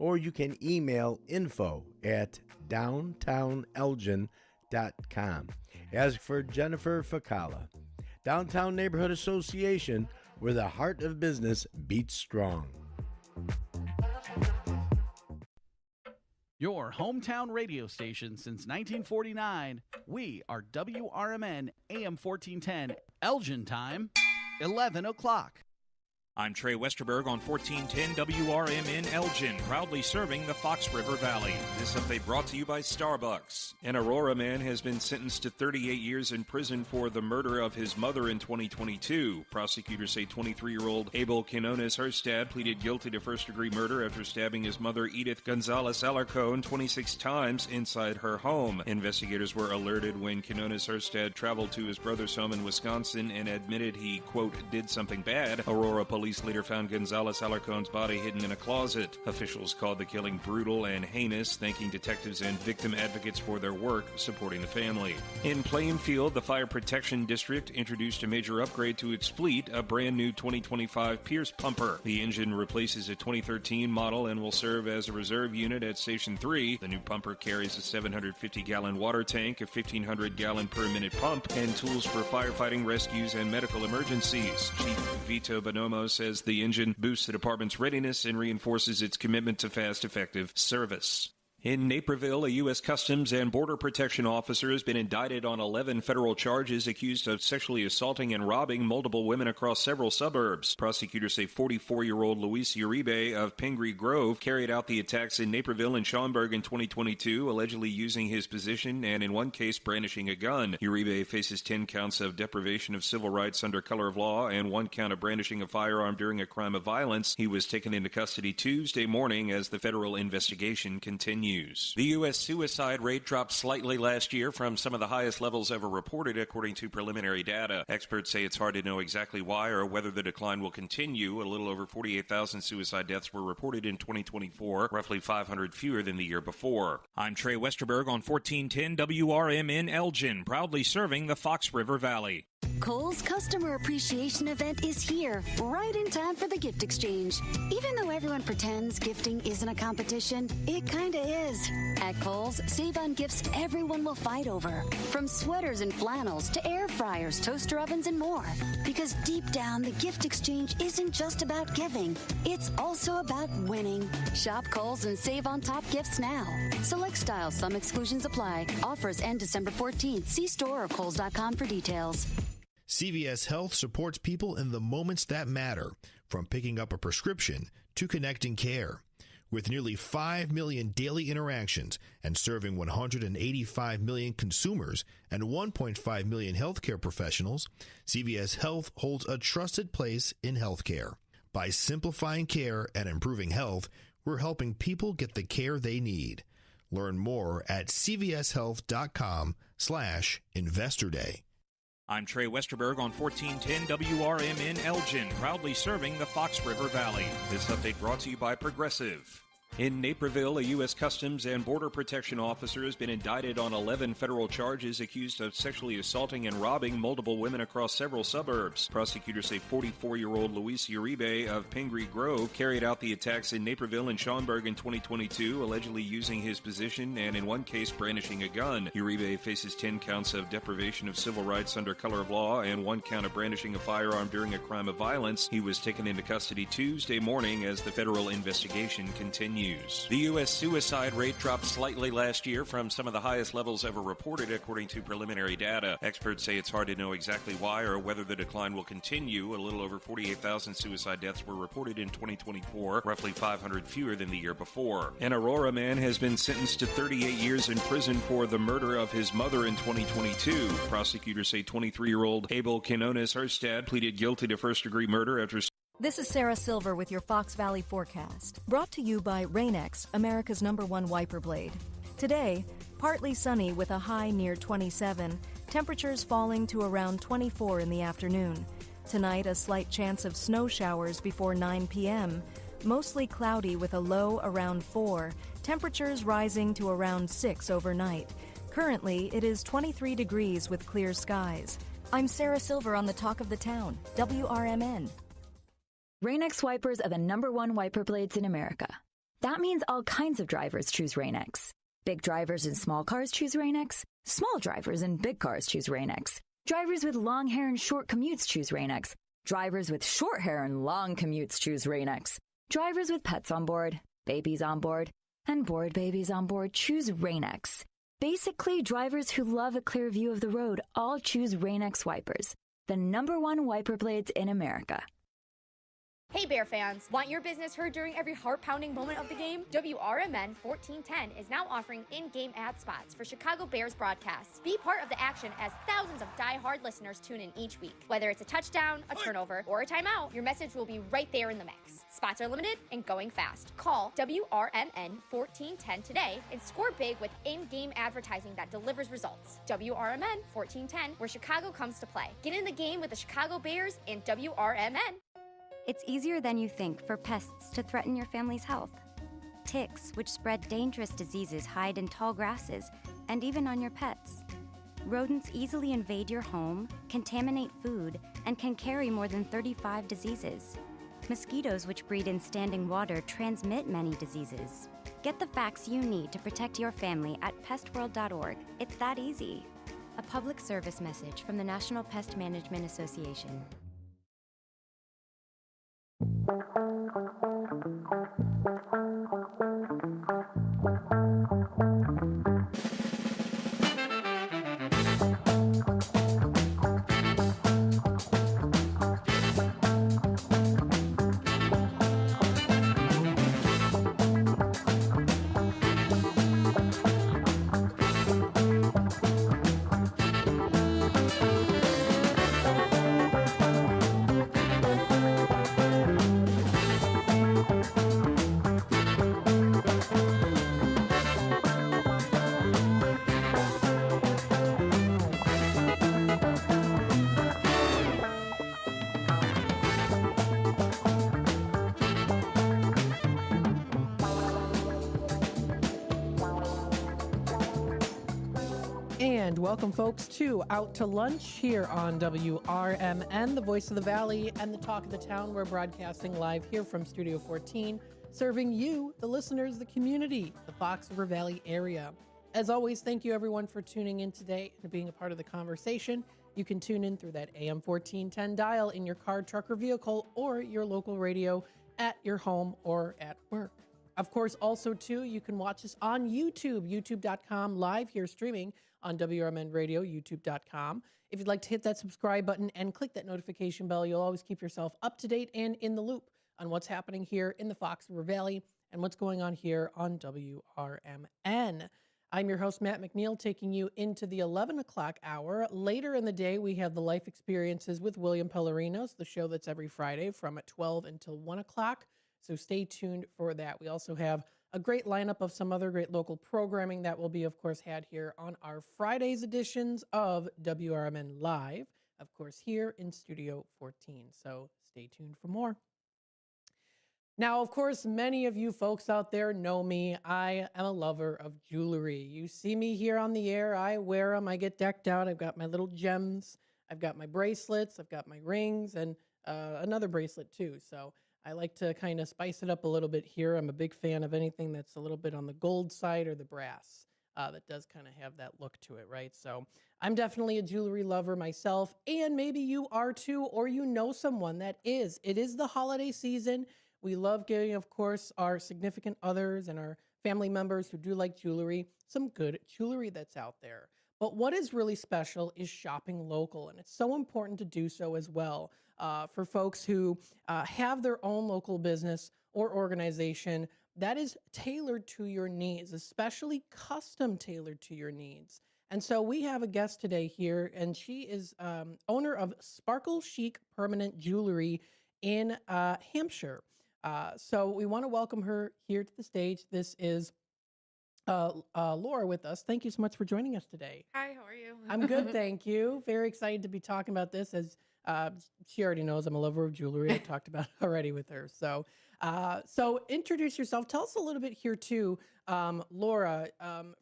or you can email info@downtownelgin.com. As for Jennifer Facala, Downtown Neighborhood Association, where the heart of business beats strong. Your hometown radio station since 1949. We are WRMN AM 1410, Elgin time, 11 o'clock. I'm Trey Westerberg on 1410 WRMN Elgin, proudly serving the Fox River Valley. This update brought to you by Starbucks. An Aurora man has been sentenced to 38 years in prison for the murder of his mother in 2022. Prosecutors say 23-year-old Abel Quinones Herstad pleaded guilty to first-degree murder after stabbing his mother Edith Gonzalez Alarcon 26 times inside her home. Investigators were alerted when Quinones Herstad traveled to his brother's home in Wisconsin and admitted he, quote, did something bad. Aurora police later found Gonzalez Alarcon's body hidden in a closet. Officials called the killing brutal and heinous, thanking detectives and victim advocates for their work supporting the family. In Plainfield, the Fire Protection District introduced a major upgrade to its fleet, a brand new 2025 Pierce pumper. The engine replaces a 2013 model and will serve as a reserve unit at Station 3. The new pumper carries a 750-gallon water tank, a 1,500-gallon per minute pump, and tools for firefighting, rescues, and medical emergencies. Chief Vito Bonomo says the engine boosts the department's readiness and reinforces its commitment to fast, effective service. In Naperville, a U.S. Customs and Border Protection officer has been indicted on 11 federal charges accused of sexually assaulting and robbing multiple women across several suburbs. Prosecutors say 44-year-old Luis Uribe of Pingree Grove carried out the attacks in Naperville and Schaumburg in 2022, allegedly using his position and, in one case, brandishing a gun. Uribe faces 10 counts of deprivation of civil rights under color of law and 1 count of brandishing a firearm during a crime of violence. He was taken into custody Tuesday morning as the federal investigation continues. The U.S. suicide rate dropped slightly last year from some of the highest levels ever reported, according to preliminary data. Experts say it's hard to know exactly why or whether the decline will continue. A little over 48,000 suicide deaths were reported in 2024, roughly 500 fewer than the year before. I'm Trey Westerberg on 1410 WRMN Elgin, proudly serving the Fox River Valley. Kohl's Customer Appreciation Event is here, right in time for the gift exchange. Even though everyone pretends gifting isn't a competition, it kinda is. At Kohl's, save on gifts everyone will fight over. From sweaters and flannels to air fryers, toaster ovens, and more. Because deep down, the gift exchange isn't just about giving. It's also about winning. Shop Kohl's and save on top gifts now. Select styles, some exclusions apply. Offers end December 14th. See store or Kohls.com for details. CVS Health supports people in the moments that matter, from picking up a prescription to connecting care. With nearly 5 million daily interactions and serving 185 million consumers and 1.5 million healthcare professionals, CVS Health holds a trusted place in healthcare. By simplifying care and improving health, we're helping people get the care they need. Learn more at cvshealth.com/Investor Day. I'm Trey Westerberg on 1410 WRMN Elgin, proudly serving the Fox River Valley. This update brought to you by Progressive. In Naperville, a U.S. Customs and Border Protection officer has been indicted on 11 federal charges accused of sexually assaulting and robbing multiple women across several suburbs. Prosecutors say 44-year-old Luis Uribe of Pingree Grove carried out the attacks in Naperville and Schaumburg in 2022, allegedly using his position and, in one case, brandishing a gun. Uribe faces 10 counts of deprivation of civil rights under color of law and 1 count of brandishing a firearm during a crime of violence. He was taken into custody Tuesday morning as the federal investigation continues. The U.S. suicide rate dropped slightly last year from some of the highest levels ever reported, according to preliminary data. Experts say it's hard to know exactly why or whether the decline will continue. A little over 48,000 suicide deaths were reported in 2024, roughly 500 fewer than the year before. An Aurora man has been sentenced to 38 years in prison for the murder of his mother in 2022. Prosecutors say 23-year-old Abel Quinones Herstad pleaded guilty to first-degree murder after... This is Sarah Silver with your Fox Valley forecast, brought to you by Rain-X, America's #1 wiper blade. Today, partly sunny with a high near 27, temperatures falling to around 24 in the afternoon. Tonight, a slight chance of snow showers before 9 p.m., mostly cloudy with a low around 4, temperatures rising to around 6 overnight. Currently, it is 23 degrees with clear skies. I'm Sarah Silver on the Talk of the Town, WRMN. Rain-X wipers are the #1 wiper blades in America. That means all kinds of drivers choose Rain-X. Big drivers in small cars choose Rain-X. Small drivers in big cars choose Rain-X. Drivers with long hair and short commutes choose Rain-X. Drivers with short hair and long commutes choose Rain-X. Drivers with pets on board, babies on board, and bored babies on board choose Rain-X. Basically, drivers who love a clear view of the road all choose Rain-X wipers, the #1 wiper blades in America. Hey Bear fans, want your business heard during every heart-pounding moment of the game? WRMN 1410 is now offering in-game ad spots for Chicago Bears broadcasts. Be part of the action as thousands of die-hard listeners tune in each week. Whether it's a touchdown, a turnover, or a timeout, your message will be right there in the mix. Spots are limited and going fast. Call WRMN 1410 today and score big with in-game advertising that delivers results. WRMN 1410, where Chicago comes to play. Get in the game with the Chicago Bears and WRMN. It's easier than you think for pests to threaten your family's health. Ticks, which spread dangerous diseases, hide in tall grasses and even on your pets. Rodents easily invade your home, contaminate food, and can carry more than 35 diseases. Mosquitoes, which breed in standing water, transmit many diseases. Get the facts you need to protect your family at pestworld.org. It's that easy. A public service message from the National Pest Management Association. And welcome, folks, to Out to Lunch here on WRMN, the voice of the Valley and the talk of the town. We're broadcasting live here from Studio 14, serving you, the listeners, the community, the Fox River Valley area. As always, thank you, everyone, for tuning in today and being a part of the conversation. You can tune in through that AM 1410 dial in your car, truck, or vehicle, or your local radio at your home or at work. Of course, also, too, you can watch us on YouTube, youtube.com, live here streaming on WRMN Radio, youtube.com. If you'd like to hit that subscribe button and click that notification bell, you'll always keep yourself up to date and in the loop on what's happening here in the Fox River Valley and what's going on here on WRMN. I'm your host, Matt McNeil, taking you into the 11 o'clock hour. Later in the day, we have the Life Experiences with William Pellerinos, the show that's every Friday from 12 until 1 o'clock. So stay tuned for that. We also have a great lineup of some other great local programming that will be, of course, had here on our Fridays editions of WRMN Live, of course, here in Studio 14. So stay tuned for more. Now, of course, many of you folks out there know me. I am a lover of jewelry. You see me here on the air. I wear them. I get decked out. I've got my little gems. I've got my bracelets. I've got my rings and another bracelet, too. So I like to kind of spice it up a little bit here. I'm a big fan of anything that's a little bit on the gold side or the brass. That does kind of have that look to it, right? So I'm definitely a jewelry lover myself, and maybe you are too, or you know someone that is. It is the holiday season. We love giving, of course, our significant others and our family members who do like jewelry some good jewelry that's out there. But what is really special is shopping local, and it's so important to do so as well. For folks who have their own local business or organization that is tailored to your needs, especially custom tailored to your needs. And so we have a guest today here, and she is owner of Sparkle Chic Permanent Jewelry in Hampshire. So we want to welcome her here to the stage. This is Laura with us. Thank you so much for joining us today. Hi, how are you? I'm good, thank you. Very excited to be talking about this. As she already knows, I'm a lover of jewelry. I talked about it already with her. So introduce yourself. Tell us a little bit here too, Laura.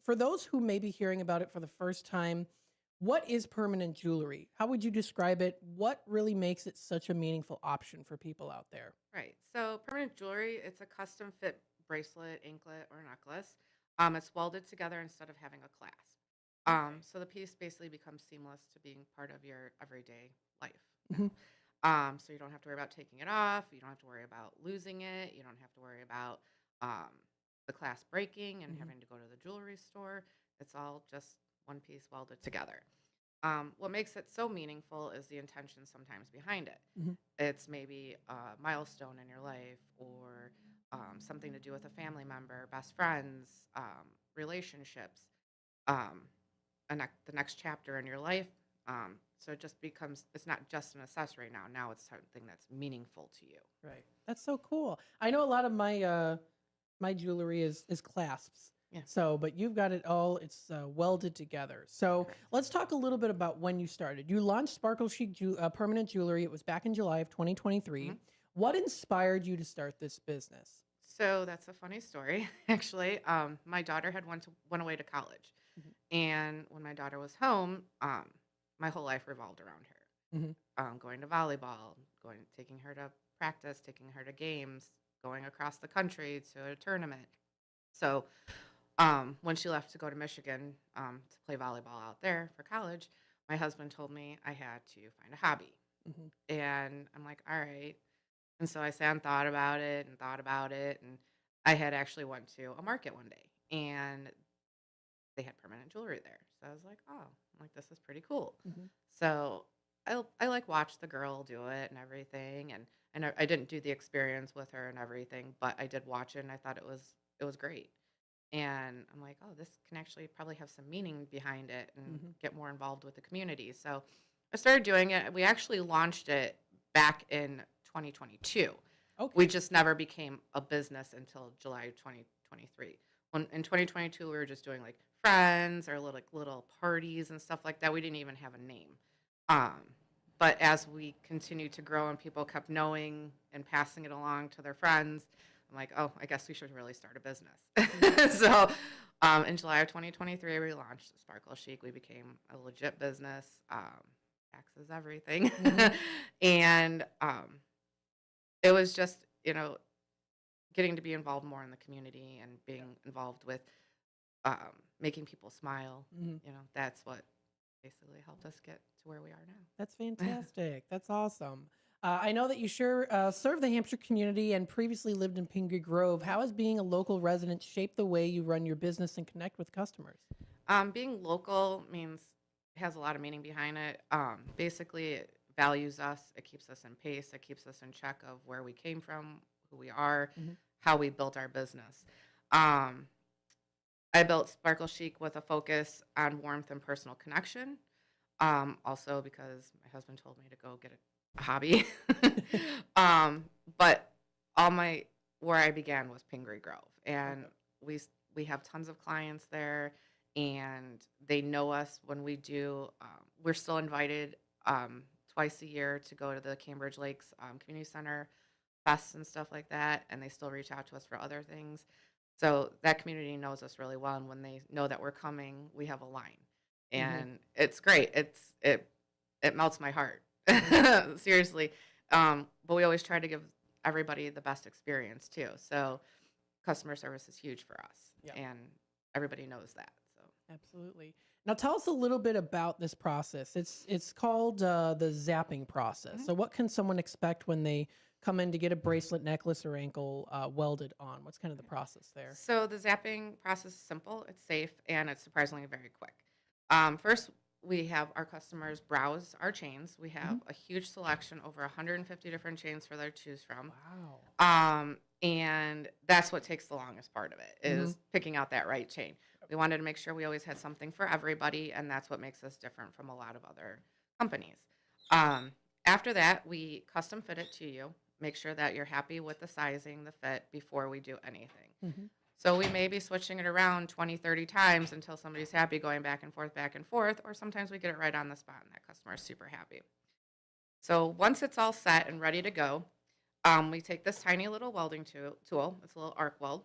For those who may be hearing about it for the first time, what is permanent jewelry? How would you describe it? What really makes it such a meaningful option for people out there? Right. So permanent jewelry, it's a custom fit bracelet, anklet, or necklace. It's welded together instead of having a clasp. So the piece basically becomes seamless to being part of your everyday life. Mhm. So you don't have to worry about taking it off. You don't have to worry about losing it. You don't have to worry about um, the clasp breaking and having to go to the jewelry store. It's all just one piece welded together. What makes it so meaningful is the intention sometimes behind it. Mhm. It's maybe a milestone in your life or something to do with a family member, best friends, relationships, um, the next chapter in your life. So it just becomes, it's not just an accessory now. Now it's something that's meaningful to you. Right. That's so cool. I know a lot of my my jewelry is clasps. Yeah. So, but you've got it all. It's welded together. So Correct. let's talk a little bit about when you started. You launched Sparkle Chic Permanent Jewelry. It was back in July of 2023. Mhm. What inspired you to start this business? So that's a funny story, actually. My daughter had went away to college, and when my daughter was home, my whole life revolved around her. Mhm. Going to volleyball, taking her to practice, taking her to games, going across the country to a tournament. So when she left to go to Michigan to play volleyball out there for college, my husband told me I had to find a hobby, Mhm. and I'm like, all right. And so I sat and thought about it and thought about it, and I had actually went to a market one day, and they had permanent jewelry there. So I was like, oh, I'm like, this is pretty cool. Mhm. So I like watched the girl do it and everything, and I didn't do the experience with her and everything, but I did watch it and I thought it was great. And I'm like, oh, this can actually probably have some meaning behind it and get more involved with the community. So I started doing it. We actually launched it back in 2022. Okay. We just never became a business until July of 2023. When in 2022 we were just doing like friends or little parties and stuff like that. We didn't even have a name. Um, but as we continued to grow and people kept knowing and passing it along to their friends, I'm like, oh, I guess we should really start a business. So in July of 2023, we launched Sparkle Chic. We became a legit business, taxes, everything. And it was just, getting to be involved more in the community and being involved with making people smile. That's what basically helped us get to where we are now. That's fantastic. That's awesome. I know that you serve the Hampshire community and previously lived in Pingree Grove. How has being a local resident shaped the way you run your business and connect with customers? Being local has a lot of meaning behind it. Basically, it values us. It keeps us in pace. It keeps us in check of where we came from, who we are, how we built our business. I built Sparkle Chic with a focus on warmth and personal connection. Also because my husband told me to go get a hobby. But where I began was Pingree Grove, and we have tons of clients there, and they know us when we do. We're still invited twice a year to go to the Cambridge Lakes Community Center fests and stuff like that, and they still reach out to us for other things. So that community knows us really well, and when they know that we're coming, we have a line, and it's great. It melts my heart, seriously. But we always try to give everybody the best experience too. So customer service is huge for us, and everybody knows that. So Absolutely. Now tell us a little bit about this process. It's called the zapping process. So what can someone expect when they come in to get a bracelet, necklace, or ankle welded on? What's kind of the process there? So the zapping process is simple, it's safe, and it's surprisingly very quick. First, we have our customers browse our chains. We have a huge selection, over 150 different chains for their to choose from. Wow. And that's what takes the longest part of it, is picking out that right chain. We wanted to make sure we always had something for everybody, and that's what makes us different from a lot of other companies. After that, we custom fit it to you, make sure that you're happy with the sizing, the fit, before we do anything. So we may be switching it around 20, 30 times until somebody's happy, going back and forth, or sometimes we get it right on the spot and that customer is super happy. So once it's all set and ready to go, we take this tiny little welding tool, it's a little arc weld,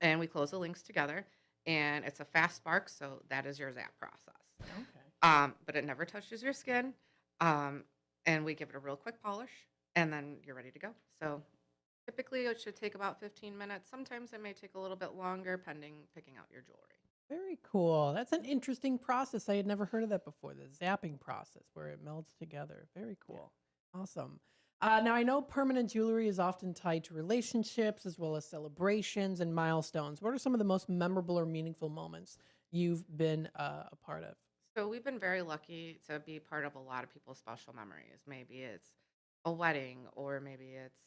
and we close the links together, and it's a fast spark, so that is your zap process. Okay. But it never touches your skin, and we give it a real quick polish, and then you're ready to go. So Typically, it should take about 15 minutes. Sometimes it may take a little bit longer, pending picking out your jewelry. Very cool. That's an interesting process. I had never heard of that before. The zapping process where it melds together. Very cool. Awesome. Now, I know permanent jewelry is often tied to relationships as well as celebrations and milestones. What are some of the most memorable or meaningful moments you've been a part of? So we've been very lucky to be part of a lot of people's special memories. Maybe it's a wedding, or maybe it's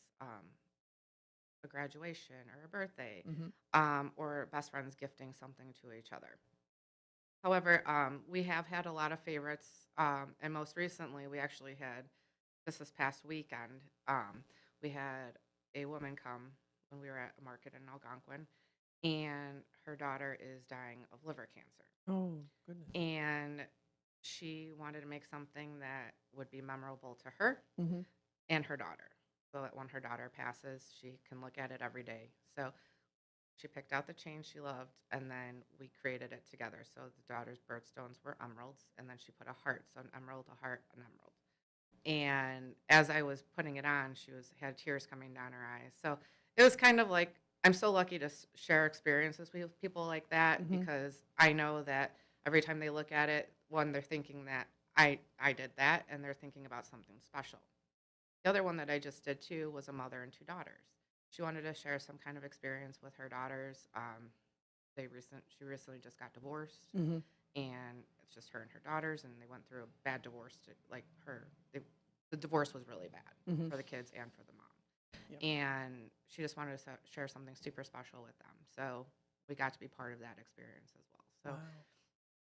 a graduation or a birthday, or best friends gifting something to each other. However, we have had a lot of favorites, and most recently, we actually had just this past weekend. We had a woman come when we were at a market in Algonquin, and her daughter is dying of liver cancer. Oh, goodness. And she wanted to make something that would be memorable to her Mm-hmm. and her daughter, so that when her daughter passes, she can look at it every day. So she picked out the chain she loved, and then we created it together. So the daughter's birthstones were emeralds, and then she put a heart, so an emerald, a heart, an emerald. And as I was putting it on, she had tears coming down her eyes. So it was kind of like, I'm so lucky to share experiences with people like that, because I know that every time they look at it, one, they're thinking that I did that, and they're thinking about something special. The other one that I just did too was a mother and two daughters. She wanted to share some kind of experience with her daughters. She recently just got divorced, Mm-hmm. and it's just her and her daughters, and they went through a bad divorce. The divorce was really bad for the kids and for the mom. Yep. And she just wanted to share something super special with them. So we got to be part of that experience as well. So Wow.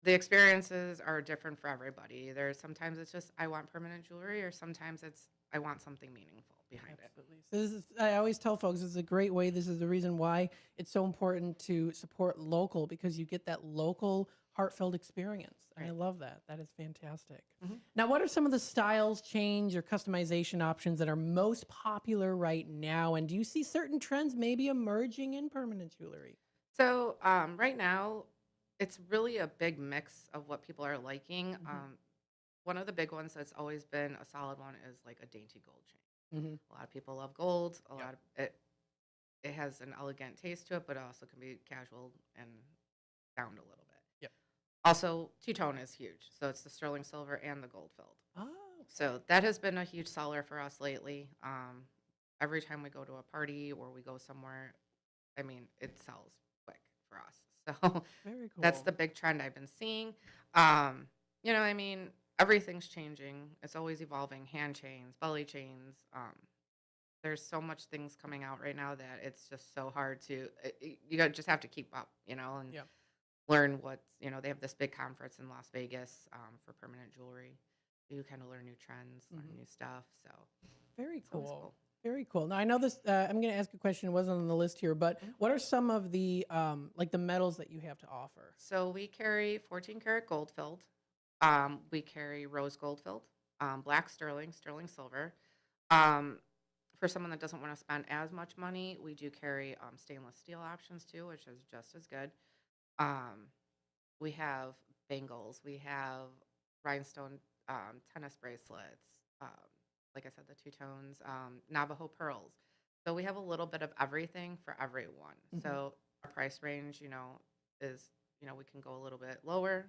the experiences are different for everybody. Sometimes it's just, I want permanent jewelry, or sometimes it's, I want something meaningful behind Absolutely. So I always tell folks, this is a great way. This is the reason why it's so important to support local, because you get that local heartfelt experience. And I Right. love that. That is fantastic. Mhm. Now, what are some of the styles, change, or customization options that are most popular right now? And do you see certain trends maybe emerging in permanent jewelry? it. So right now, it's really a big mix of what people are liking. One of the big ones that's always been a solid one is like a dainty gold chain. Mm-hmm. A lot of people love gold. A Yep. lot of it. It has an elegant taste to it, but it also can be casual and down a little bit. Yep. Also, two-tone is huge. So it's the sterling silver and the gold filled. Oh, So that has been a huge seller for us lately. Every time we go to a party or we go somewhere, I mean, it sells quick for us. So very cool. that's the big trend I've been seeing. I mean, everything's changing. It's always evolving. Hand chains, belly chains. There's so much things coming out right now that it's just so hard to. Just have to keep up, and Yep. learn what's. They have this big conference in Las Vegas for permanent jewelry. You kind of learn new trends, learn new stuff. So Very it's always cool. Very cool. Now I know this. I'm going to ask a question. It wasn't on the list here, but what are some of the like the metals that you have to offer? So we carry 14 karat gold filled. We carry rose gold filled, black sterling, sterling silver. For someone that doesn't want to spend as much money, we do carry stainless steel options too, which is just as good. We have bangles. We have rhinestone tennis bracelets. Like I said, the two tones, Navajo pearls. So we have a little bit of everything for everyone. So our price range, is, we can go a little bit lower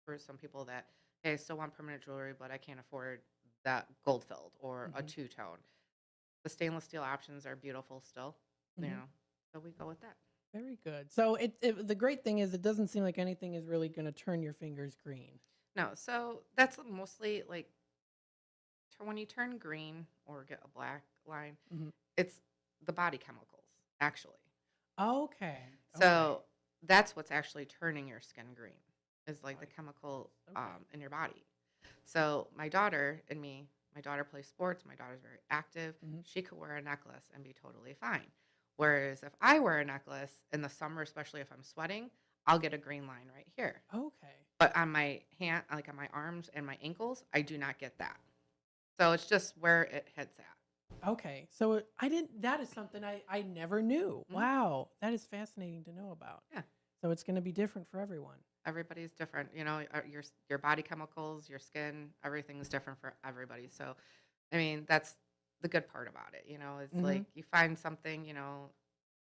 for some people that, hey, I still want permanent jewelry, but I can't afford that gold filled or a two tone. The stainless steel options are beautiful still, so we go with that. Very good. So the great thing is it doesn't seem like anything is really going to turn your fingers green. No, so that's mostly like when you turn green or get a black line, it's the body chemicals, actually. Okay. So that's what's actually turning your skin green, is like the chemical in your body. So my daughter and me, my daughter plays sports. My daughter's very active. She could wear a necklace and be totally fine. Whereas if I wear a necklace in the summer, especially if I'm sweating, I'll get a green line right here. Okay. But on my hand, like on my arms and my ankles, I do not get that. So it's just where it hits at. Okay. So that is something I never knew. Wow. That is fascinating to know about. Yeah. So it's going to be different for everyone. Everybody's different. Your body chemicals, your skin, everything's different for everybody. So, I mean, that's the good part about it. It's Mhm. like you find something,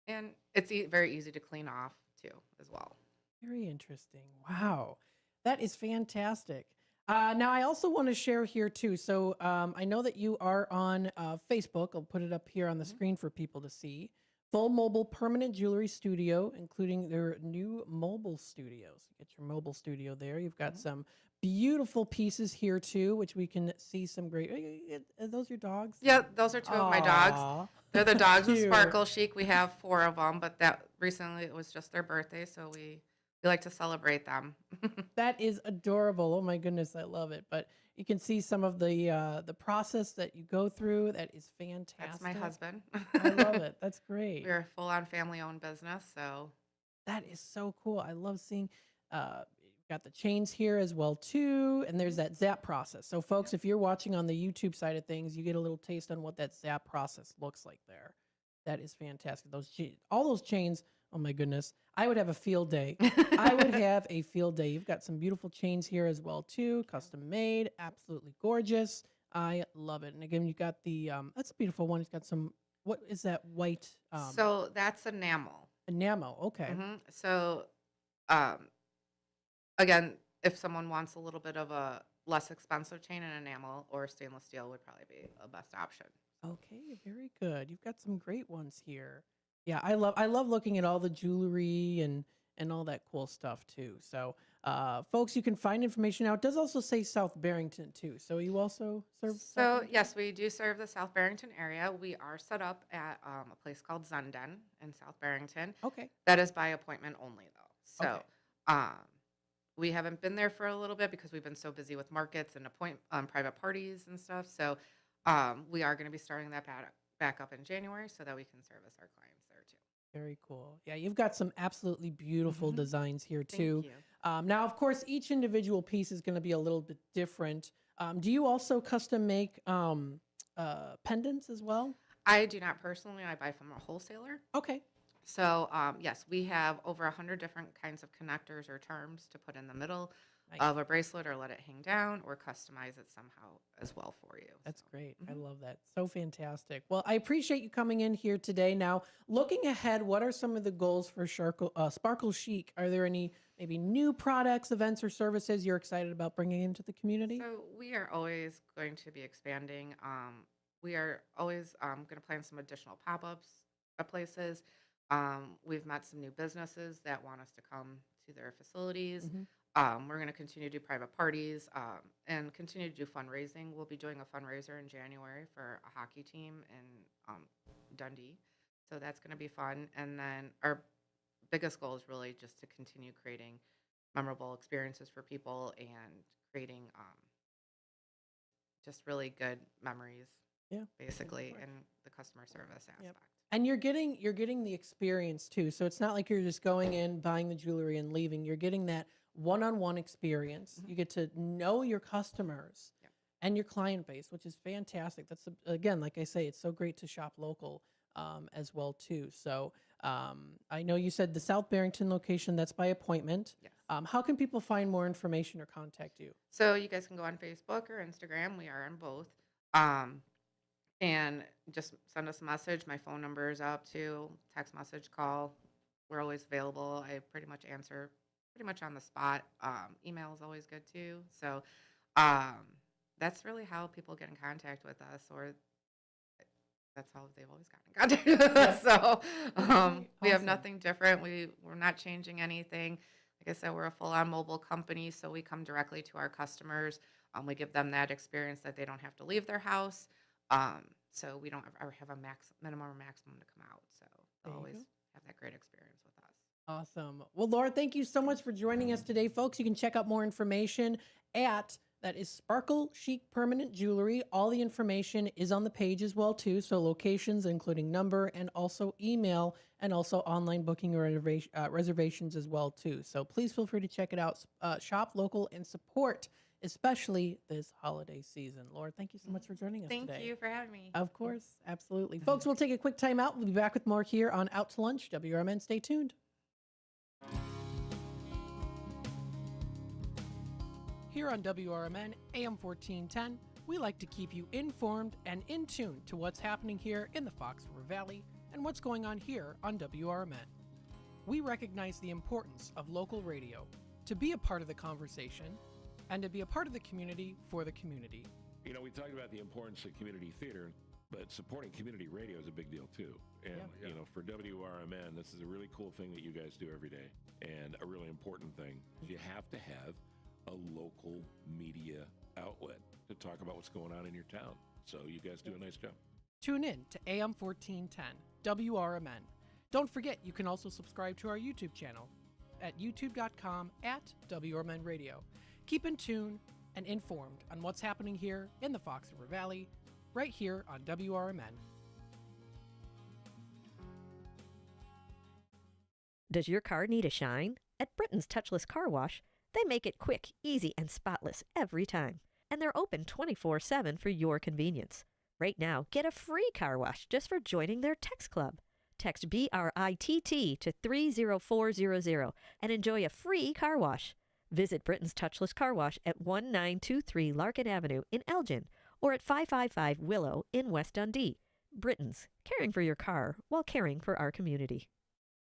and it's very easy to clean off too as well. Very interesting. Wow. That is fantastic. Now, I also want to share here too. So I know that you are on Facebook. I'll put it up here on the screen for people to see. Full Mobile Permanent Jewelry Studio, including their new mobile studios. You get your mobile studio there. You've got some beautiful pieces here too, which we can see some great. Are those your dogs? Yeah, those are two of my dogs. Aw. They're the dogs of Cute. Sparkle Chic. We have 4 of them, but that recently it was just their birthday, so we like to celebrate them. That is adorable. Oh my goodness, I love it. But you can see some of the process that you go through. That is fantastic. That's my husband. I love it. That's great. We're a full-on family-owned business, so That is so cool. I love seeing. You've got the chains here as well too, and there's that zap process. So, folks, if you're watching on the YouTube side of things, you get a little taste on what that zap process looks like there. That is fantastic. All those chains. Oh my goodness, I would have a field day. I would have a field day. You've got some beautiful chains here as well too, custom made, absolutely gorgeous. I love it. And again, you got the that's a beautiful one. It's got some. What is that white? so that's enamel. Enamel. Okay. So, um, again, if someone wants a little bit of a less expensive chain, an enamel or stainless steel would probably be a best option. Okay, very good. You've got some great ones here. Yeah, I love looking at all the jewelry and all that cool stuff too. So, folks, you can find information out. It does also say South Barrington too. So you also serve. South So, Barrington? yes, we do serve the South Barrington area. We are set up at a place called Zenden in South Barrington. Okay. That is by appointment only, though. So, Okay. we haven't been there for a little bit because we've been so busy with markets and private parties and stuff. So, we are going to be starting that back up in January so that we can service our clients there too. Very cool. Yeah, you've got some absolutely beautiful designs here too. Thank you. Now, of course, each individual piece is going to be a little bit different. Do you also custom make pendants as well? I do not personally. I buy from a wholesaler. Okay. So, yes, we have over 100 different kinds of connectors or charms to put in the middle Nice. of a bracelet or let it hang down or customize it somehow as well for you. That's great. I love that. So fantastic. Well, I appreciate you coming in here today. Now, looking ahead, what are some of the goals for Sparkle Chic? Are there any maybe new products, events, or services you're excited about bringing into the community? So we are always going to be expanding. We are always going to plan some additional pop-ups at places. We've met some new businesses that want us to come to their facilities. We're going to continue to do private parties and continue to do fundraising. We'll be doing a fundraiser in January for a hockey team in Dundee. So that's going to be fun. And then our biggest goal is really just to continue creating memorable experiences for people and creating just really good memories, basically, in the customer service aspect. And you're getting the experience too. So it's not like you're just going in, buying the jewelry and leaving. You're getting that one-on-one experience. You get to know your customers and your client base, which is fantastic. That's again, like I say, it's so great to shop local as well too. So I know you said the South Barrington location, that's by appointment. Yes. How can people find more information or contact you? So you guys can go on Facebook or Instagram. We are on both. And just send us a message. My phone number is up too. Text message, call. We're always available. I pretty much answer pretty much on the spot. Email is always good too. So that's really how people get in contact with us, or that's how they've always gotten in contact with us. So we have nothing different. We're not changing anything. Like I said, we're a full-on mobile company, so we come directly to our customers. We give them that experience that they don't have to leave their house. So we don't ever have a minimum or maximum to come out. So they'll always have that great experience with us. Awesome. Well, Laura, thank you so much for joining us today, folks. You can check out more information that is Sparkle Chic Permanent Jewelry. All the information is on the page as well too. So locations, including number, and also email, and also online booking or reservations as well too. So please feel free to check it out. Shop local and support, especially this holiday season. Laura, thank you so much for joining us today. Thank you for having me. Of course, absolutely. Folks, we'll take a quick time out. We'll be back with more here on Out to Lunch, WRMN. Stay tuned. Here on WRMN, AM 1410, we like to keep you informed and in tune to what's happening here in the Fox River Valley and what's going on here on WRMN. We recognize the importance of local radio to be a part of the conversation and to be a part of the community for the community. You know, we talked about the importance of community theater, but supporting community radio is a big deal too. And, you know, for WRMN, this is a really cool thing that you guys do every day. And a really important thing is you have to have a local media outlet to talk about what's going on in your town. So you guys do a nice job. Tune in to AM 1410, WRMN. Don't forget, you can also subscribe to our YouTube channel at youtube.com/WRMN Radio. Keep in tune and informed on what's happening here in the Fox River Valley, right here on WRMN. Does your car need a shine? At Britain's Touchless Car Wash, they make it quick, easy, and spotless every time. And they're open 24/7 for your convenience. Right now, get a free car wash just for joining their text club. Text BRITT to 30400 and enjoy a free car wash. Visit Britain's Touchless Car Wash at 1923 Larkin Avenue in Elgin or at 555 Willow in West Dundee. Britain's, caring for your car while caring for our community.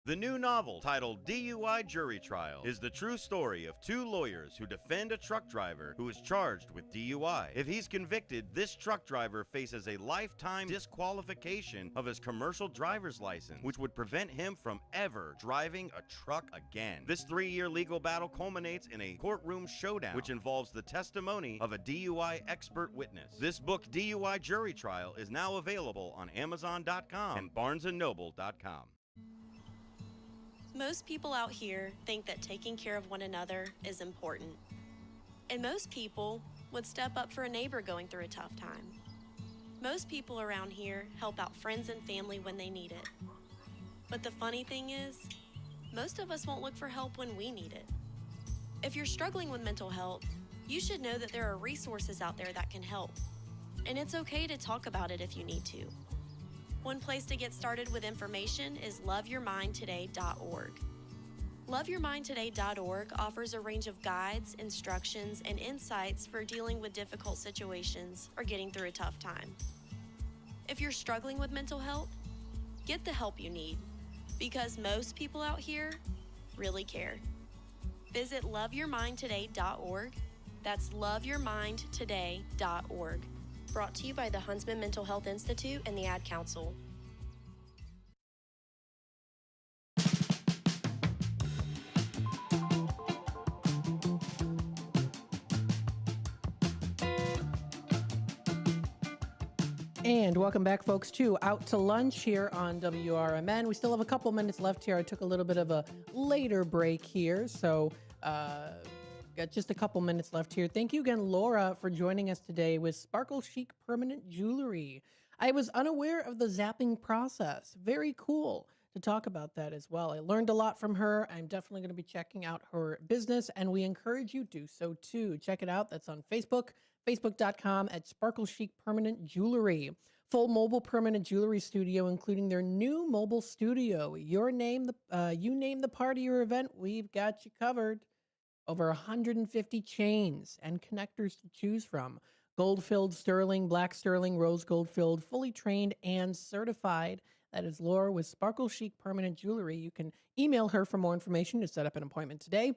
The new novel, titled DUI Jury Trial, is the true story of two lawyers who defend a truck driver who is charged with DUI. If he's convicted, this truck driver faces a lifetime disqualification of his commercial driver's license, which would prevent him from ever driving a truck again. This 3-year legal battle culminates in a courtroom showdown, which involves the testimony of a DUI expert witness. This book, DUI Jury Trial, is now available on Amazon.com and BarnesandNoble.com. Most people out here think that taking care of one another is important. And most people would step up for a neighbor going through a tough time. Most people around here help out friends and family when they need it. But the funny thing is, most of us won't look for help when we need it. If you're struggling with mental health, you should know that there are resources out there that can help. And it's okay to talk about it if you need to. One place to get started with information is loveyourmindtoday.org. Loveyourmindtoday.org offers a range of guides, instructions, and insights for dealing with difficult situations or getting through a tough time. If you're struggling with mental health, get the help you need, because most people out here really care. Visit loveyourmindtoday.org. That's loveyourmindtoday.org. Brought to you by the Huntsman Mental Health Institute and the Ad Council. And welcome back, folks, to Out to Lunch here on WRMN. We still have a couple minutes left here. I took a little bit of a later break here, so got just a couple minutes left here. Thank you again, Laura, for joining us today with Sparkle Chic Permanent Jewelry. I was unaware of the zapping process. Very cool to talk about that as well. I learned a lot from her. I'm definitely going to be checking out her business, and we encourage you to do so too. Check it out. That's on Facebook, facebook.com/Sparkle Chic Permanent Jewelry. Full mobile permanent jewelry studio, including their new mobile studio. You name the party or event, we've got you covered. Over 150 chains and connectors to choose from. Gold-filled sterling, black sterling, rose gold-filled, fully trained and certified. That is Laura with Sparkle Chic Permanent Jewelry. You can email her for more information to set up an appointment today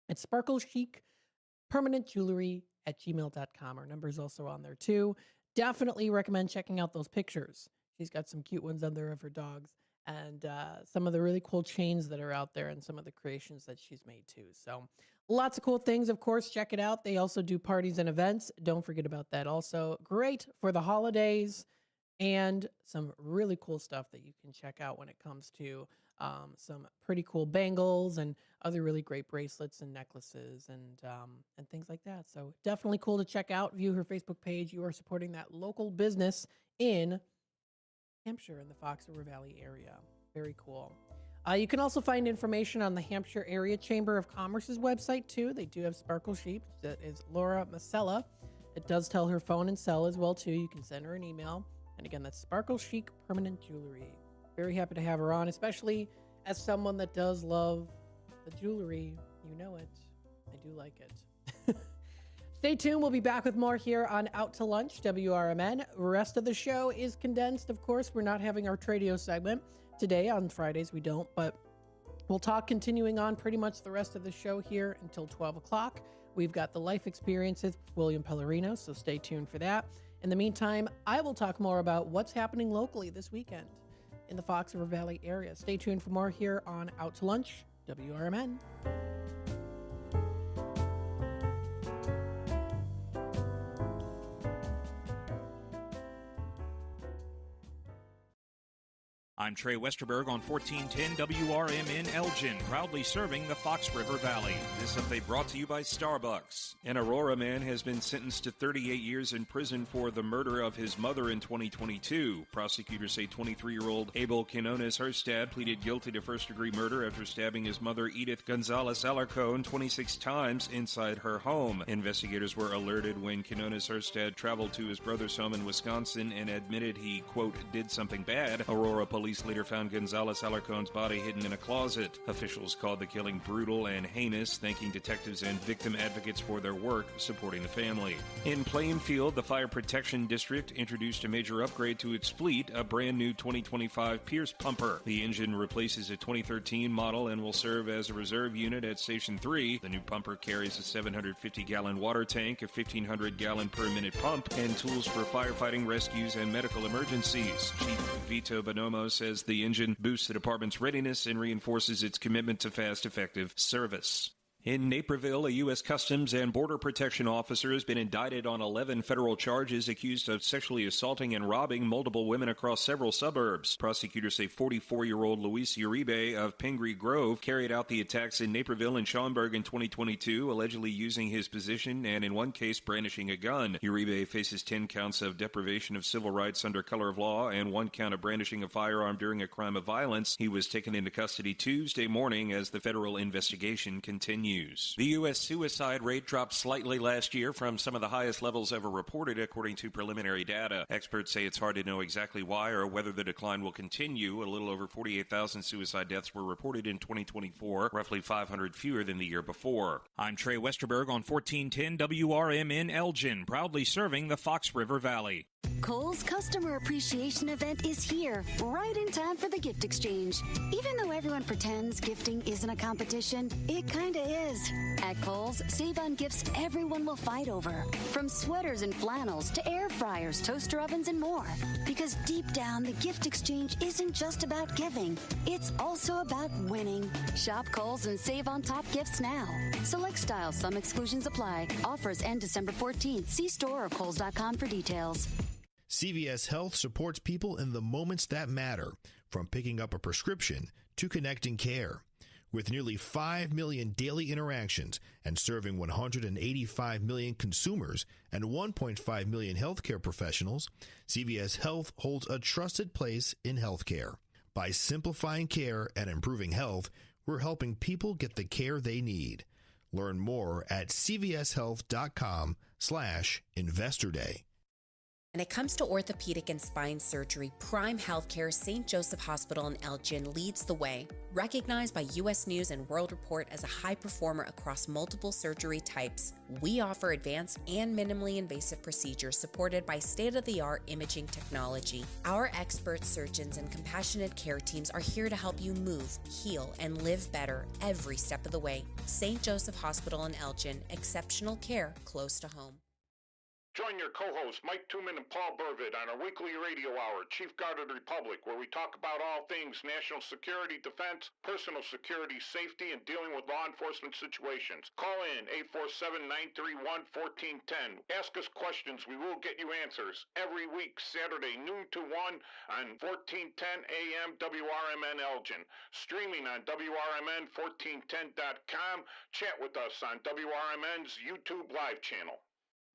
at sparklechicpermanentjewelry@gmail.com. Our number is also on there too. Definitely recommend checking out those pictures. She's got some cute ones on there of her dogs and some of the really cool chains that are out there and some of the creations that she's made too. So lots of cool things, of course. Check it out. They also do parties and events. Don't forget about that also. Great for the holidays and some really cool stuff that you can check out when it comes to some pretty cool bangles and other really great bracelets and necklaces and things like that. So definitely cool to check out. View her Facebook page. You are supporting that local business in Hampshire in the Fox River Valley area. Very cool. You can also find information on the Hampshire Area Chamber of Commerce's website too. They do have Sparkle Chic. That is Laura Masella. It does tell her phone and cell as well too. You can send her an email. And again, that's Sparkle Chic Permanent Jewelry. Very happy to have her on, especially as someone that does love the jewelry. You know it. I do like it. Stay tuned. We'll be back with more here on Out to Lunch, WRMN. Rest of the show is condensed. Of course, we're not having our Tradio segment today. On Fridays, we don't, but we'll talk continuing on pretty much the rest of the show here until 12 o'clock. We've got the life experiences with William Pellerino, so stay tuned for that. In the meantime, I will talk more about what's happening locally this weekend in the Fox River Valley area. Stay tuned for more here on Out to Lunch, WRMN. I'm Trey Westerberg on 1410 WRMN Elgin, proudly serving the Fox River Valley. This update brought to you by Starbucks. An Aurora man has been sentenced to 38 years in prison for the murder of his mother in 2022. Prosecutors say 23-year-old Abel Quinones Herstad pleaded guilty to first-degree murder after stabbing his mother Edith Gonzalez Alarcon 26 times inside her home. Investigators were alerted when Quinones Herstad traveled to his brother's home in Wisconsin and admitted he, quote, did something bad. Aurora police later found Gonzalez Alarcon's body hidden in a closet. Officials called the killing brutal and heinous, thanking detectives and victim advocates for their work supporting the family. In Plainfield, the Fire Protection District introduced a major upgrade to its fleet, a brand new 2025 Pierce pumper. The engine replaces a 2013 model and will serve as a reserve unit at Station 3. The new pumper carries a 750-gallon water tank, a 1,500-gallon per minute pump, and tools for firefighting, rescues, and medical emergencies. Chief Vito Bonomo says the engine boosts the department's readiness and reinforces its commitment to fast, effective service. In Naperville, a U.S. Customs and Border Protection officer has been indicted on 11 federal charges accused of sexually assaulting and robbing multiple women across several suburbs. Prosecutors say 44-year-old Luis Uribe of Pingree Grove carried out the attacks in Naperville and Schaumburg in 2022, allegedly using his position and, in one case, brandishing a gun. Uribe faces 10 counts of deprivation of civil rights under color of law and 1 count of brandishing a firearm during a crime of violence. He was taken into custody Tuesday morning as the federal investigation continues. The U.S. suicide rate dropped slightly last year from some of the highest levels ever reported, according to preliminary data. Experts say it's hard to know exactly why or whether the decline will continue. A little over 48,000 suicide deaths were reported in 2024, roughly 500 fewer than the year before. I'm Trey Westerberg on 1410 WRMN Elgin, proudly serving the Fox River Valley. Kohl's Customer Appreciation Event is here, right in time for the gift exchange. Even though everyone pretends gifting isn't a competition, it kinda is. At Kohl's, save on gifts everyone will fight over. From sweaters and flannels to air fryers, toaster ovens, and more. Because deep down, the gift exchange isn't just about giving. It's also about winning. Shop Kohl's and save on top gifts now. Select styles, some exclusions apply. Offers end December 14th. See store or Kohls.com for details. CVS Health supports people in the moments that matter, from picking up a prescription to connecting care. With nearly 5 million daily interactions and serving 185 million consumers and 1.5 million healthcare professionals, CVS Health holds a trusted place in healthcare. By simplifying care and improving health, we're helping people get the care they need. Learn more at cvshealth.com/Investor Day. When it comes to orthopedic and spine surgery, Prime Healthcare St. Joseph Hospital in Elgin leads the way. Recognized by U.S. News and World Report as a high performer across multiple surgery types, we offer advanced and minimally invasive procedures supported by state-of-the-art imaging technology. Our expert surgeons and compassionate care teams are here to help you move, heal, and live better every step of the way. St. Joseph Hospital in Elgin, exceptional care close to home. Join your co-hosts Mike Tooman and Paul Burvitt on our weekly radio hour, Chief Guard of the Republic, where we talk about all things national security, defense, personal security, safety, and dealing with law enforcement situations. Call in 847-931-1410. Ask us questions. We will get you answers. Every week, Saturday, noon to 1 on 1410 AM WRMN Elgin. Streaming on WRMN1410.com. Chat with us on WRMN's YouTube Live channel.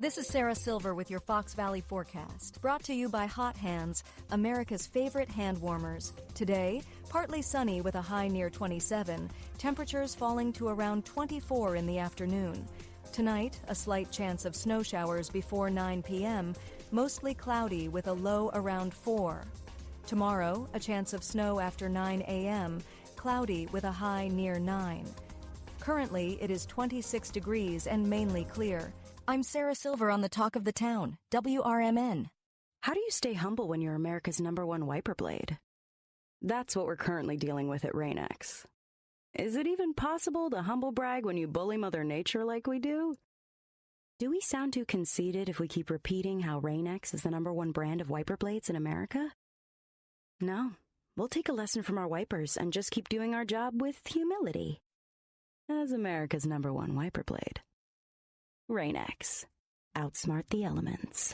This is Sarah Silver with your Fox Valley forecast, brought to you by Hot Hands, America's favorite hand warmers. Today, partly sunny with a high near 27, temperatures falling to around 24 in the afternoon. Tonight, a slight chance of snow showers before 9 p.m., mostly cloudy with a low around 4. Tomorrow, a chance of snow after 9 a.m., cloudy with a high near 9. Currently, it is 26 degrees and mainly clear. I'm Sarah Silver on the Talk of the Town, WRMN. How do you stay humble when you're America's #1 wiper blade? That's what we're currently dealing with at Rain-X. Is it even possible to humble brag when you bully Mother Nature like we do? Do we sound too conceited if we keep repeating how Rain-X is the #1 brand of wiper blades in America? No, we'll take a lesson from our wipers and just keep doing our job with humility. As America's #1 wiper blade. Rain-X. Outsmart the elements.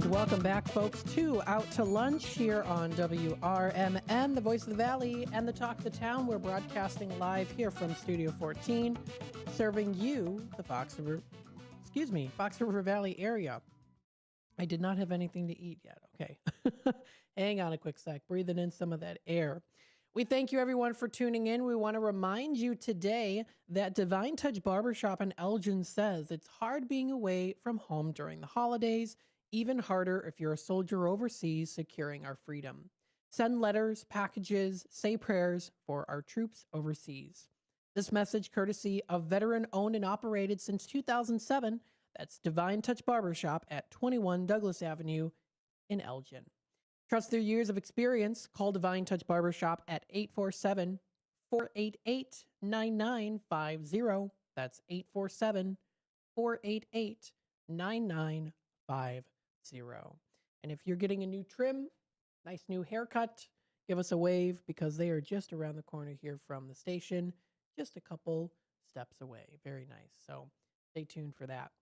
Welcome back, folks, to Out to Lunch here on WRMN, the voice of the Valley, and the Talk of the Town. We're broadcasting live here from Studio 14, serving you, the Fox River Valley area. I did not have anything to eat yet. Okay. Hang on a quick sec. Breathing in some of that air. We thank you, everyone, for tuning in. We want to remind you today that Divine Touch Barbershop in Elgin says it's hard being away from home during the holidays. Even harder if you're a soldier overseas securing our freedom. Send letters, packages, say prayers for our troops overseas. This message courtesy of veteran-owned and operated since 2007. That's Divine Touch Barbershop at 21 Douglas Avenue in Elgin. Trust their years of experience. Call Divine Touch Barbershop at 847-488-9950. That's 847-488-9950. And if you're getting a new trim, nice new haircut, give us a wave because they are just around the corner here from the station, just a couple steps away. Very nice. So stay tuned for that.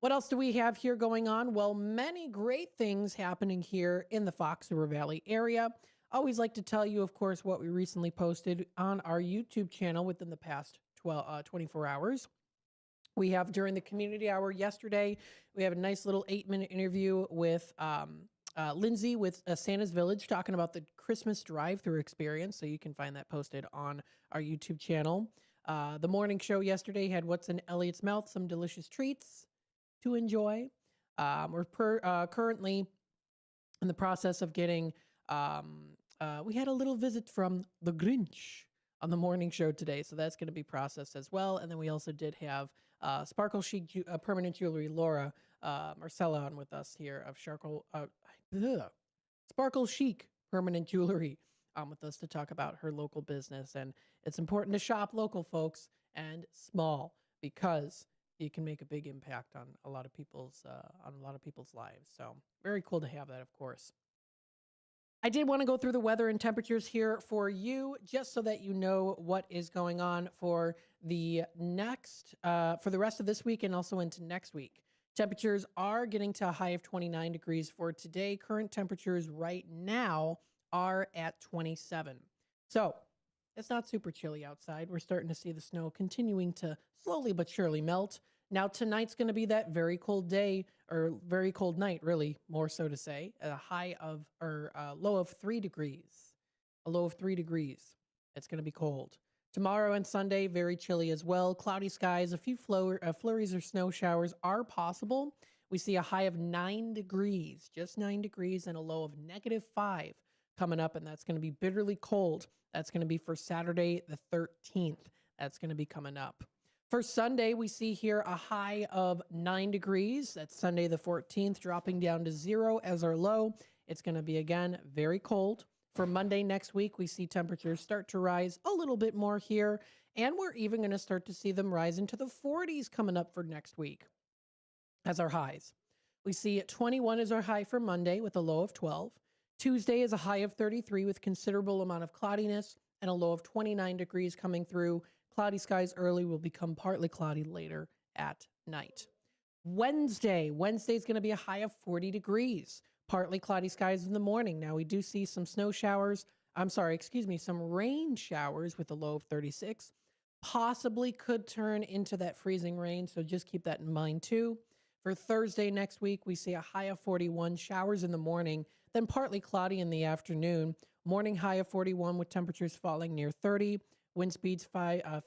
What else do we have here going on? Well, many great things happening here in the Fox River Valley area. Always like to tell you, of course, what we recently posted on our YouTube channel within the past 24 hours. We have during the community hour yesterday, we have a nice little 8-minute interview with Lindsay with Santa's Village talking about the Christmas drive-through experience. So you can find that posted on our YouTube channel. The morning show yesterday had What's in Elliot's Mouth, some delicious treats to enjoy. We're currently in the process of getting, we had a little visit from the Grinch on the morning show today. So that's going to be processed as well. And then we also did have Sparkle Chic Permanent Jewelry, Laura Marcella on with us here of Sparkle Chic Permanent Jewelry with us to talk about her local business. And it's important to shop local, folks, and small because you can make a big impact on a lot of people's lives. So very cool to have that, of course. I did want to go through the weather and temperatures here for you, just so that you know what is going on for the for the rest of this week and also into next week. Temperatures are getting to a high of 29 degrees for today. Current temperatures right now are at 27. So it's not super chilly outside. We're starting to see the snow continuing to slowly but surely melt. Now, tonight's going to be that very cold day, or very cold night, really, more so to say. A low of 3 degrees. A low of 3 degrees. It's going to be cold. Tomorrow and Sunday, very chilly as well. Cloudy skies, a few flurries or snow showers are possible. We see a high of 9 degrees, just 9 degrees, and a low of -5 coming up, and that's going to be bitterly cold. That's going to be for Saturday the 13th. That's going to be coming up. For Sunday, we see here a high of 9 degrees. That's Sunday the 14th, dropping down to 0 as our low. It's going to be, again, very cold. For Monday next week, we see temperatures start to rise a little bit more here, and we're even going to start to see them rise into the 40s coming up for next week as our highs. We see 21 as our high for Monday with a low of 12. Tuesday is a high of 33 with considerable amount of cloudiness and a low of 29 degrees coming through. Cloudy skies early will become partly cloudy later at night. Wednesday is going to be a high of 40 degrees. Partly cloudy skies in the morning. Now we do see some some rain showers with a low of 36. Possibly could turn into that freezing rain, so just keep that in mind too. For Thursday next week, we see a high of 41, showers in the morning, then partly cloudy in the afternoon. Morning high of 41 with temperatures falling near 30. Wind speeds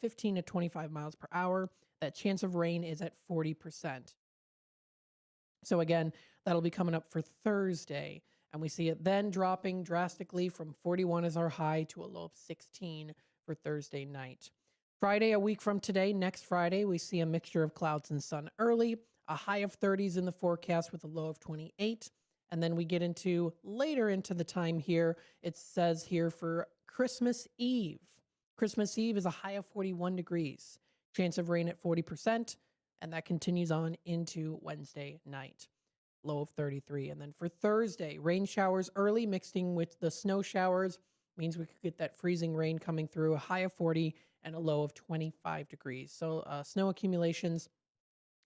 15 to 25 miles per hour. That chance of rain is at 40%. So again, that'll be coming up for Thursday. And we see it then dropping drastically from 41 as our high to a low of 16 for Thursday night. Friday, a week from today, next Friday, we see a mixture of clouds and sun early, a high of 30s in the forecast with a low of 28. And then we get into later into the time here, it says here for Christmas Eve. Christmas Eve is a high of 41 degrees, chance of rain at 40%, and that continues on into Wednesday night, low of 33. And then for Thursday, rain showers early mixing with the snow showers means we could get that freezing rain coming through, a high of 40 and a low of 25 degrees. So snow accumulations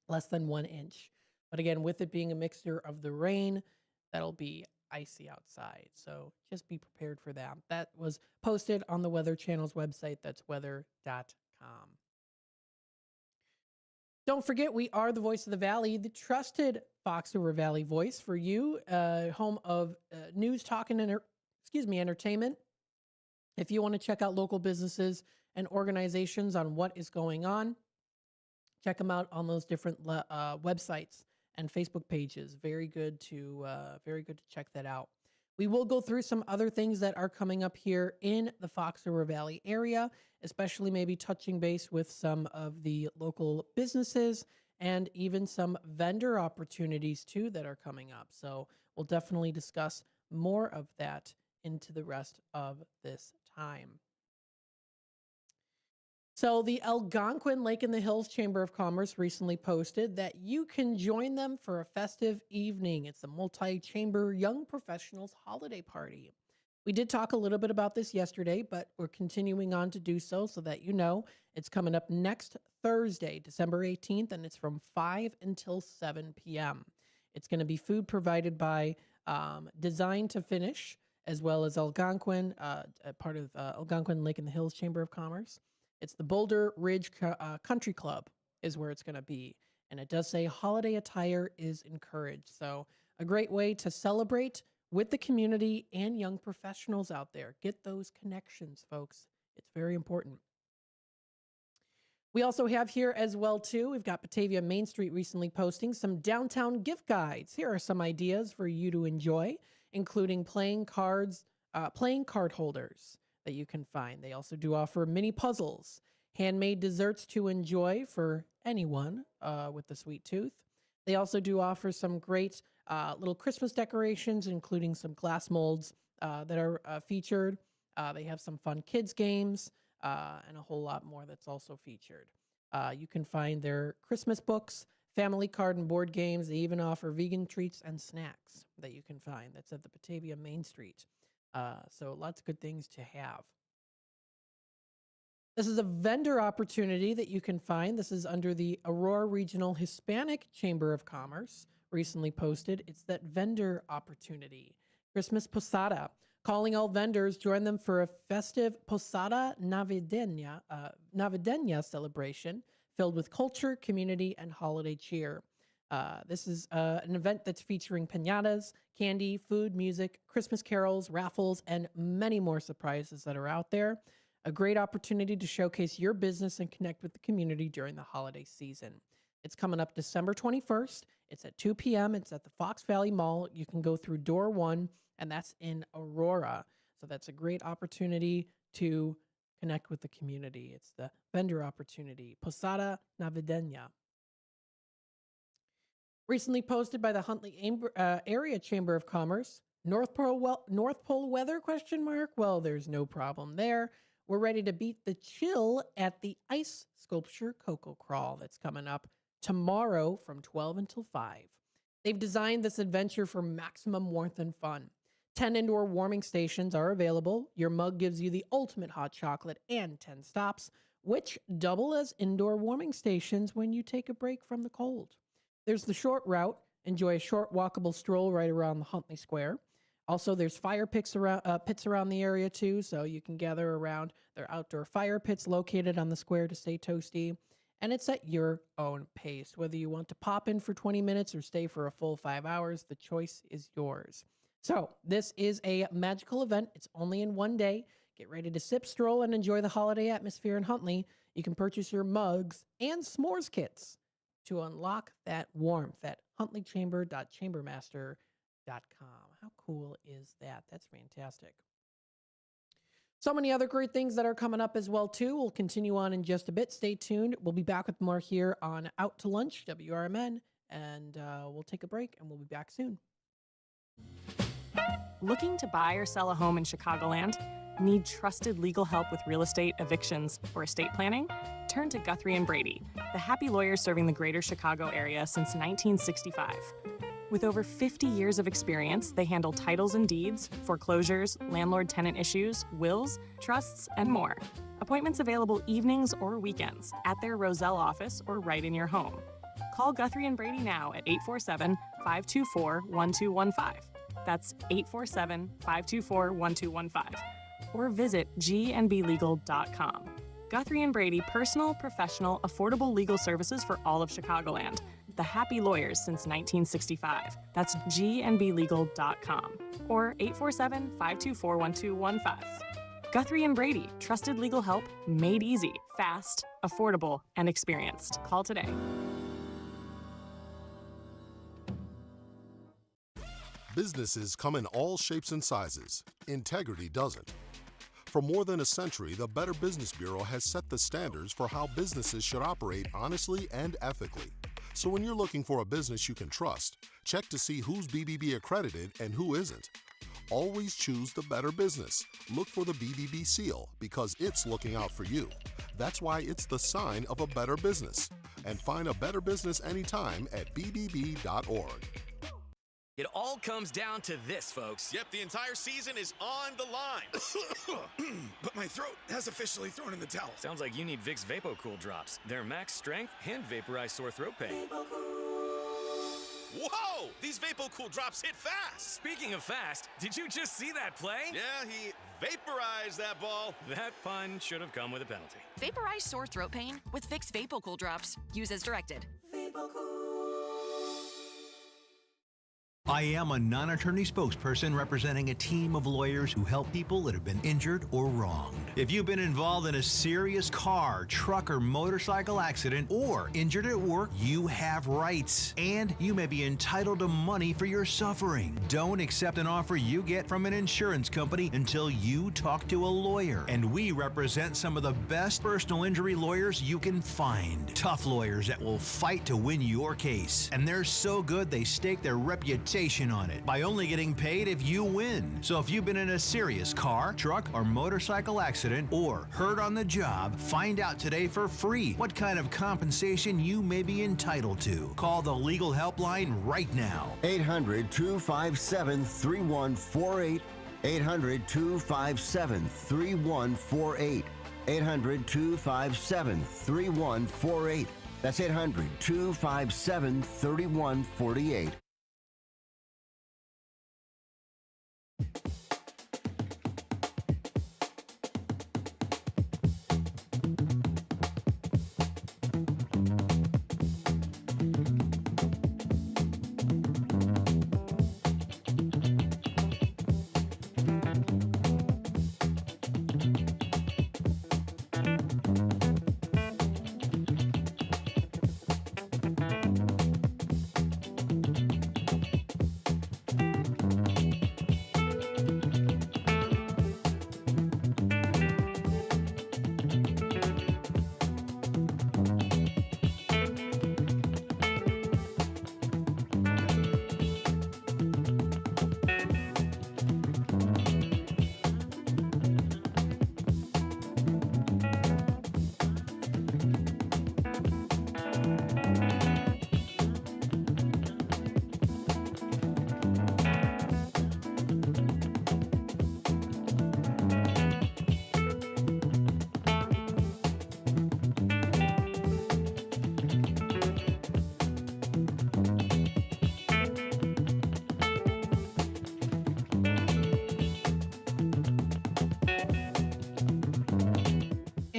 less than 1 inch. But again, with it being a mixture of the rain, that'll be icy outside. So just be prepared for that. That was posted on the Weather Channel's website. That's weather.com. Don't forget, we are the voice of the Valley, the trusted Fox River Valley voice for you, home of news, talk, and entertainment. If you want to check out local businesses and organizations on what is going on, check them out on those different websites and Facebook pages. Very good to check that out. We will go through some other things that are coming up here in the Fox River Valley area, especially maybe touching base with some of the local businesses and even some vendor opportunities too that are coming up. So we'll definitely discuss more of that into the rest of this time. So the Algonquin Lake in the Hills Chamber of Commerce recently posted that you can join them for a festive evening. It's a multi-chamber young professionals holiday party. We did talk a little bit about this yesterday, but we're continuing on to do so that you know it's coming up next Thursday, December 18th, and it's from 5 until 7 p.m. It's going to be food provided by Design to Finish, as well as Algonquin, part of Algonquin Lake in the Hills Chamber of Commerce. It's the Boulder Ridge Country Club is where it's going to be. And it does say holiday attire is encouraged. So a great way to celebrate with the community and young professionals out there. Get those connections, folks. It's very important. We also have here as well, too, we've got Batavia Main Street recently posting some downtown gift guides. Here are some ideas for you to enjoy, including playing card holders that you can find. They also do offer mini puzzles, handmade desserts to enjoy for anyone with the sweet tooth. They also do offer some great little Christmas decorations, including some glass molds that are featured. They have some fun kids games and a whole lot more that's also featured. You can find their Christmas books, family card and board games. They even offer vegan treats and snacks that you can find. That's at the Batavia Main Street. So lots of good things to have. This is a vendor opportunity that you can find. This is under the Aurora Regional Hispanic Chamber of Commerce, recently posted. It's that vendor opportunity. Christmas Posada. Calling all vendors, join them for a festive Posada Navideña celebration filled with culture, community, and holiday cheer. This is an event that's featuring piñatas, candy, food, music, Christmas carols, raffles, and many more surprises that are out there. A great opportunity to showcase your business and connect with the community during the holiday season. It's coming up December 21st. It's at 2 p.m. It's at the Fox Valley Mall. You can go through door 1, and that's in Aurora. So that's a great opportunity to connect with the community. It's the vendor opportunity, Posada Navideña. Recently posted by the Huntley Area Chamber of Commerce, North Pole weather, question mark? Well, there's no problem there. We're ready to beat the chill at the Ice Sculpture Cocoa Crawl that's coming up tomorrow from 12 until 5. They've designed this adventure for maximum warmth and fun. 10 indoor warming stations are available. Your mug gives you the ultimate hot chocolate and 10 stops, which double as indoor warming stations when you take a break from the cold. There's the short route. Enjoy a short walkable stroll right around the Huntley Square. Also, there's fire pits around the area too, so you can gather around. There are outdoor fire pits located on the square to stay toasty, and it's at your own pace. Whether you want to pop in for 20 minutes or stay for a full 5 hours, the choice is yours. So, this is a magical event. It's only in one day. Get ready to sip, stroll, and enjoy the holiday atmosphere in Huntley. You can purchase your mugs and s'mores kits to unlock that warmth at huntleychamber.chambermaster.com. How cool is that? That's fantastic. So many other great things that are coming up as well, too. We'll continue on in just a bit. Stay tuned. We'll be back with more here on Out to Lunch, WRMN, and we'll take a break, and we'll be back soon. Looking to buy or sell a home in Chicagoland? Need trusted legal help with real estate, evictions, or estate planning? Turn to Guthrie & Brady, the happy lawyers serving the greater Chicago area since 1965. With over 50 years of experience, they handle titles and deeds, foreclosures, landlord-tenant issues, wills, trusts, and more. Appointments available evenings or weekends at their Roselle office or right in your home. Call Guthrie & Brady now at 847-524-1215. That's 847-524-1215. Or visit gnblegal.com. Guthrie & Brady, personal, professional, affordable legal services for all of Chicagoland. The happy lawyers since 1965. That's gnblegal.com. Or 847-524-1215. Guthrie & Brady, trusted legal help made easy, fast, affordable, and experienced. Call today. Businesses come in all shapes and sizes. Integrity doesn't. For more than a century, the Better Business Bureau has set the standards for how businesses should operate honestly and ethically. So when you're looking for a business you can trust, check to see who's BBB accredited and who isn't. Always choose the Better Business. Look for the BBB seal because it's looking out for you. That's why it's the sign of a better business. And find a better business anytime at bbb.org. It all comes down to this, folks. Yep, the entire season is on the line. But my throat has officially thrown in the towel. Sounds like you need Vicks VapoCool drops. They're max strength and vaporize sore throat pain. Whoa! These VapoCool drops hit fast. Speaking of fast, did you just see that play? Yeah, he vaporized that ball. That pun should have come with a penalty. Vaporize sore throat pain with Vicks VapoCool drops. Use as directed. I am a non-attorney spokesperson representing a team of lawyers who help people that have been injured or wronged. If you've been involved in a serious car, truck, or motorcycle accident or injured at work, you have rights, and you may be entitled to money for your suffering. Don't accept an offer you get from an insurance company until you talk to a lawyer. And we represent some of the best personal injury lawyers you can find. Tough lawyers that will fight to win your case. And they're so good they stake their reputation on it by only getting paid if you win. So if you've been in a serious car, truck, or motorcycle accident or hurt on the job, find out today for free what kind of compensation you may be entitled to. Call the legal helpline right now. 800-257-3148. 800-257-3148. 800-257-3148. That's 800-257-3148.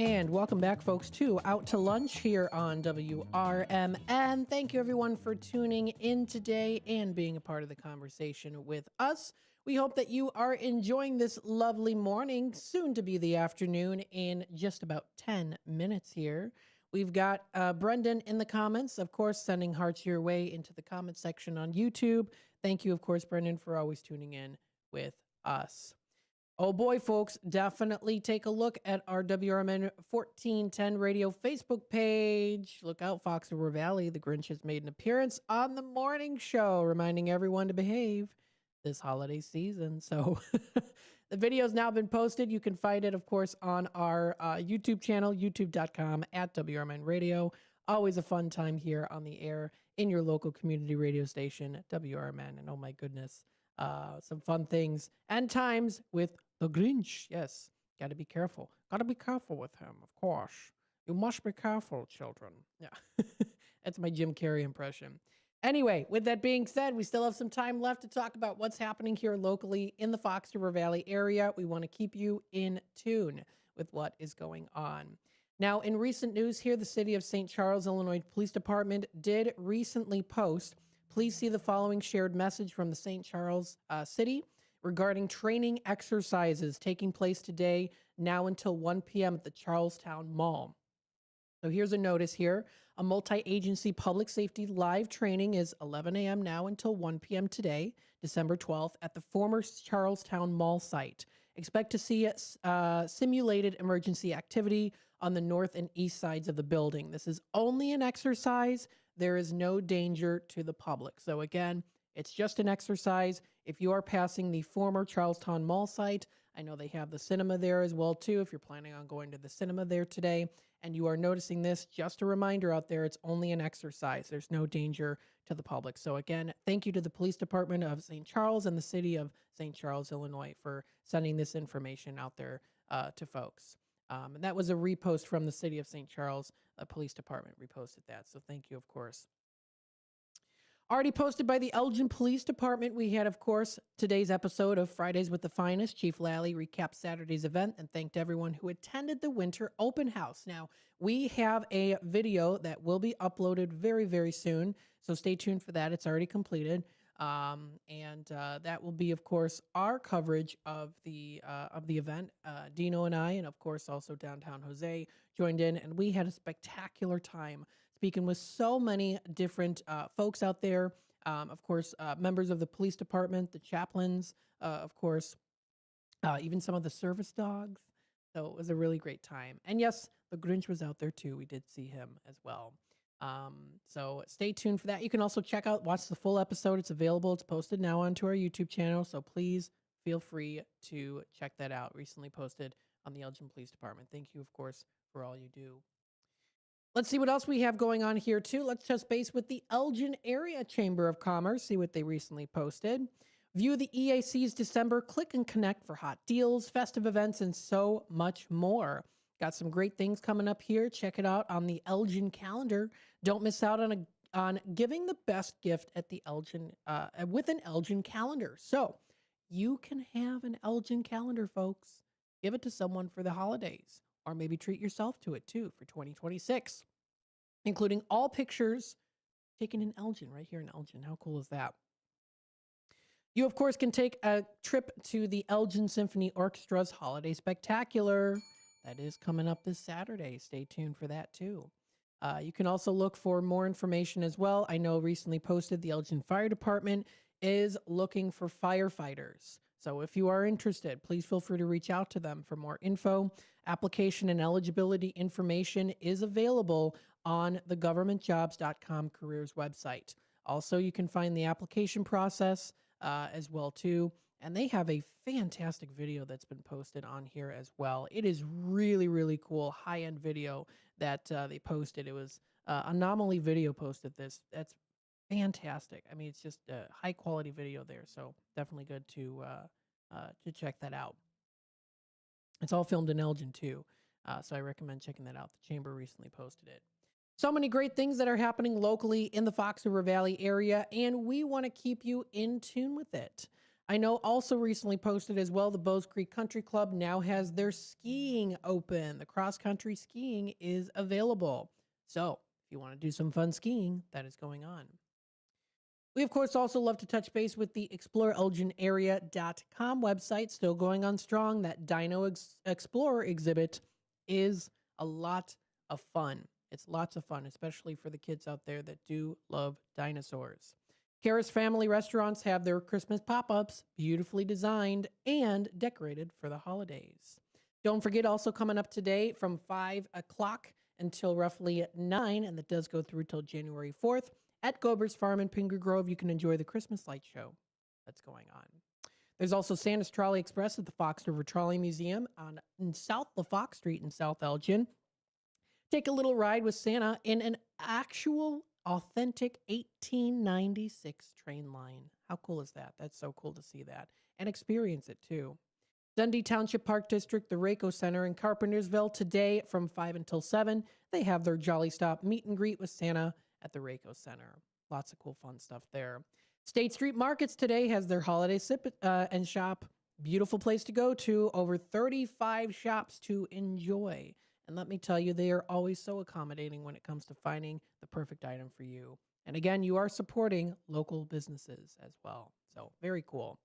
And welcome back, folks, to Out to Lunch here on WRMN. Thank you, everyone, for tuning in today and being a part of the conversation with us. We hope that you are enjoying this lovely morning, soon to be the afternoon, in just about 10 minutes here. We've got Brendan in the comments, of course, sending hearts your way into the comment section on YouTube. Thank you, of course, Brendan, for always tuning in with us. Oh boy, folks, definitely take a look at our WRMN 1410 radio Facebook page. Look out, Fox River Valley. The Grinch has made an appearance on the morning show, reminding everyone to behave this holiday season. So the video's now been posted. You can find it, of course, on our YouTube channel, youtube.com/WRMN Radio. Always a fun time here on the air in your local community radio station, WRMN. And oh my goodness, some fun things and times with the Grinch. Yes, got to be careful. Got to be careful with him, of course. You must be careful, children. Yeah, that's my Jim Carrey impression. Anyway, with that being said, we still have some time left to talk about what's happening here locally in the Fox River Valley area. We want to keep you in tune with what is going on. Now, in recent news here, the city of St. Charles, Illinois Police Department did recently post, please see the following shared message from the St. Charles city regarding training exercises taking place today, now until 1 p.m. at the Charlestown Mall. So here's a notice here. A multi-agency public safety live training is 11 a.m. now until 1 p.m. today, December 12th, at the former Charlestown Mall site. Expect to see simulated emergency activity on the north and east sides of the building. This is only an exercise. There is no danger to the public. So again, it's just an exercise. If you are passing the former Charlestown Mall site, I know they have the cinema there as well too, if you're planning on going to the cinema there today, and you are noticing this, just a reminder out there, it's only an exercise. There's no danger to the public. So again, thank you to the Police Department of St. Charles and the city of St. Charles, Illinois, for sending this information out there to folks. And that was a repost from the city of St. Charles. Police Department reposted that. So thank you, of course. Already posted by the Elgin Police Department, we had, of course, today's episode of Fridays with the Finest. Chief Lally recapped Saturday's event and thanked everyone who attended the winter open house. Now, we have a video that will be uploaded very, very soon, so stay tuned for that. It's already completed. And that will be, of course, our coverage of the event. Dino and I, and of course also Downtown Jose, joined in, and we had a spectacular time speaking with so many different folks out there. Of course, members of the police department, the chaplains, of course, even some of the service dogs. So it was a really great time. And yes, the Grinch was out there too. We did see him as well. So stay tuned for that. You can also watch the full episode. It's available. It's posted now onto our YouTube channel. So please feel free to check that out. Recently posted on the Elgin Police Department. Thank you, of course, for all you do. Let's see what else we have going on here too. Let's touch base with the Elgin Area Chamber of Commerce, see what they recently posted. View the EAC's December Click and Connect for hot deals, festive events, and so much more. Got some great things coming up here. Check it out on the Elgin calendar. Don't miss out on giving the best gift at the Elgin with an Elgin calendar. So you can have an Elgin calendar, folks. Give it to someone for the holidays, or maybe treat yourself to it too for 2026, including all pictures taken in Elgin, right here in Elgin. How cool is that? You, of course, can take a trip to the Elgin Symphony Orchestra's Holiday Spectacular. That is coming up this Saturday. Stay tuned for that too. You can also look for more information as well. I know recently posted the Elgin Fire Department is looking for firefighters. So if you are interested, please feel free to reach out to them for more info. Application and eligibility information is available on the governmentjobs.com careers website. Also, you can find the application process as well too. And they have a fantastic video that's been posted on here as well. It is really, really cool, high-end video that they posted. It was Anomaly Video posted this. That's fantastic. I mean, it's just a high-quality video there, so definitely good to check that out. It's all filmed in Elgin too, so I recommend checking that out. The Chamber recently posted it. So many great things that are happening locally in the Fox River Valley area, and we want to keep you in tune with it. I know also recently posted as well, the Bowes Creek Country Club now has their skiing open. The cross-country skiing is available. So if you want to do some fun skiing, that is going on. We, of course, also love to touch base with the ExploreElginArea.com website, still going on strong. That Dino Explorer exhibit is a lot of fun. It's lots of fun, especially for the kids out there that do love dinosaurs. Kara's Family Restaurants have their Christmas pop-ups, beautifully designed and decorated for the holidays. Don't forget, also coming up today from 5 o'clock until roughly 9, and that does go through till January 4th, at Gober's Farm in Pingree Grove, you can enjoy the Christmas light show that's going on. There's also Santa's Trolley Express at the Fox River Trolley Museum in South LaFox Street in South Elgin. Take a little ride with Santa in an actual, authentic 1896 train line. How cool is that? That's so cool to see that and experience it too. Dundee Township Park District, the Rayco Center in Carpentersville today from 5 until 7. They have their Jolly Stop meet and greet with Santa at the Rayco Center. Lots of cool fun stuff there. State Street Markets today has their holiday sip and shop. Beautiful place to go to. Over 35 shops to enjoy. And let me tell you, they are always so accommodating when it comes to finding the perfect item for you. And again, you are supporting local businesses as well. So very cool.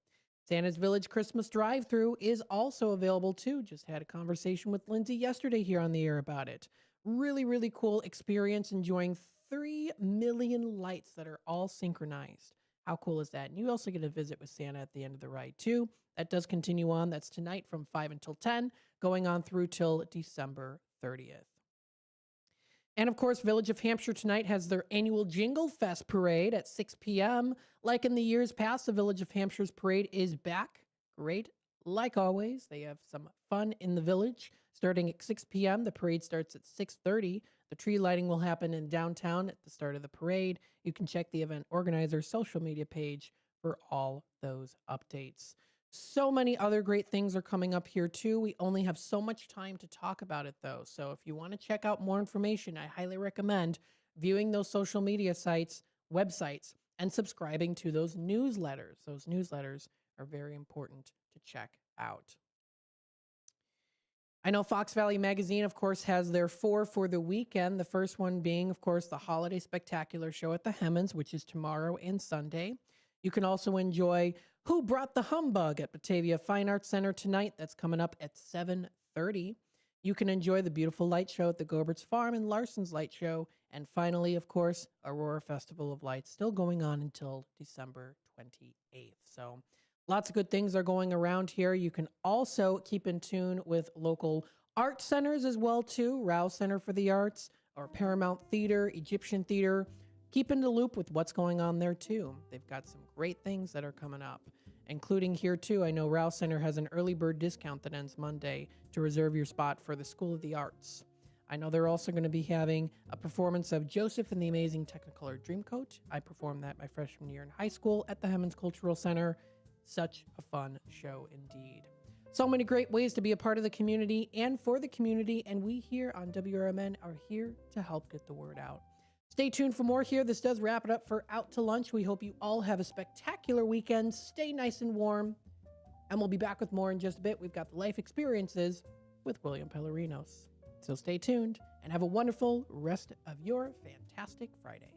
Santa's Village Christmas Drive-Thru is also available too. Just had a conversation with Lindsay yesterday here on the air about it. Really, really cool experience, enjoying 3 million lights that are all synchronized. How cool is that? And you also get a visit with Santa at the end of the ride too. That does continue on. That's tonight from 5 until 10, going on through till December 30th. And of course, Village of Hampshire tonight has their annual Jingle Fest parade at 6 p.m. Like in the years past, the Village of Hampshire's parade is back. Great. Like always, they have some fun in the village. Starting at 6 p.m., the parade starts at 6:30. The tree lighting will happen in downtown at the start of the parade. You can check the event organizer's social media page for all those updates. So many other great things are coming up here too. We only have so much time to talk about it though. So if you want to check out more information, I highly recommend viewing those social media sites, websites, and subscribing to those newsletters. Those newsletters are very important to check out. I know Fox Valley Magazine, of course, has their 4 for the weekend. The first one being, of course, the Holiday Spectacular Show at the Hemmons, which is tomorrow and Sunday. You can also enjoy Who Brought the Humbug at Batavia Fine Arts Center tonight. That's coming up at 7:30. You can enjoy the beautiful light show at the Gobert's Farm and Larson's Light Show. And finally, of course, Aurora Festival of Lights still going on until December 28th. So lots of good things are going around here. You can also keep in tune with local art centers as well, too. Rouse Center for the Arts or Paramount Theater, Egyptian Theater. Keep in the loop with what's going on there, too. They've got some great things that are coming up, including here, too. I know Rouse Center has an early bird discount that ends Monday to reserve your spot for the School of the Arts. I know they're also going to be having a performance of Joseph and the Amazing Technicolor Dreamcoat. I performed that my freshman year in high school at the Hemmons Cultural Center. Such a fun show indeed. So many great ways to be a part of the community and for the community, and we here on WRMN are here to help get the word out. Stay tuned for more here. This does wrap it up for Out to Lunch. We hope you all have a spectacular weekend. Stay nice and warm, and we'll be back with more in just a bit. We've got the life experiences with William Pellerinos. So stay tuned and have a wonderful rest of your fantastic Friday.